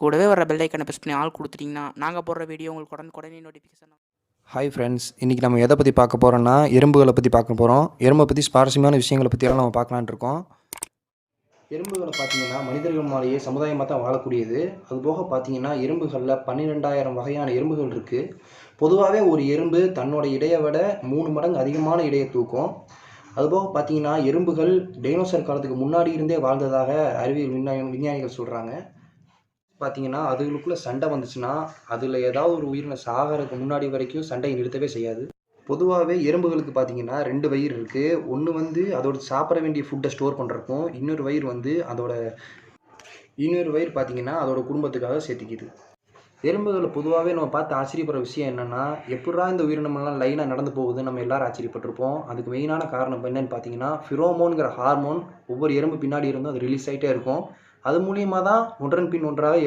கூடவே வர பெல் ஐக்கனை ப்ரெஸ் பண்ணி ஆல் கொடுத்துட்டிங்கன்னா நாங்கள் போடுற வீடியோ உங்களுக்கு உடனே நோட்டிஃபிகேஷன். ஹாய் ஃப்ரெண்ட்ஸ், இன்றைக்கி நம்ம எதை பற்றி பார்க்க போகிறோன்னா எறும்புகளை பற்றி பார்க்க போகிறோம். எறும்பை பற்றி சுவாரஸ்யமான விஷயங்களை பற்றியெல்லாம் நம்ம பார்க்கலான்னு இருக்கோம். எறும்புகளை பார்த்தீங்கன்னா மனிதர்கள் மாதிரியே சமுதாயமாக தான் வாழக்கூடியது. அதுபோக பார்த்தீங்கன்னா எறும்புகளில் 12,000 வகையான எறும்புகள் இருக்குது. பொதுவாகவே ஒரு எறும்பு தன்னோட இடையை விட 3 மடங்கு அதிகமான இடையை தூக்கும். அதுபோக பார்த்தீங்கன்னா எறும்புகள் டைனோசர் காலத்துக்கு முன்னாடி இருந்தே வாழ்ந்ததாக அறிவியல் விஞ்ஞானிகள் சொல்கிறாங்க. பார்த்தீங்கன்னா அதுகளுக்குள்ளே சண்டை வந்துச்சுன்னா அதில் ஏதாவது ஒரு உயிரினை சாகிறதுக்கு முன்னாடி வரைக்கும் சண்டையை நிறுத்தவே செய்யாது. பொதுவாகவே எறும்புகளுக்கு பார்த்தீங்கன்னா 2 வயிறு இருக்குது. ஒன்று வந்து அதோட சாப்பிட வேண்டிய ஃபுட்டை ஸ்டோர் பண்ணுறக்கும், இன்னொரு வயிறு வந்து பார்த்தீங்கன்னா அதோட குடும்பத்துக்காக சேர்த்திக்குது. எறும்புகளை பொதுவாகவே நம்ம பார்த்து ஆச்சரியப்படுற விஷயம் என்னென்னா, எப்படா இந்த உயிரினமெல்லாம் லைனாக நடந்து போகுது நம்ம எல்லாரும் ஆச்சரியப்பட்டிருப்போம். அதுக்கு மெயினான காரணம் என்னென்னு பார்த்தீங்கன்னா, ஃபிரோமோன்கிற ஹார்மோன் ஒவ்வொரு எறும்பு பின்னாடி இருந்தும் அது ரிலீஸ் ஆகிட்டே இருக்கும். அது மூலியமாக தான் ஒன்றன் பின் ஒன்றாக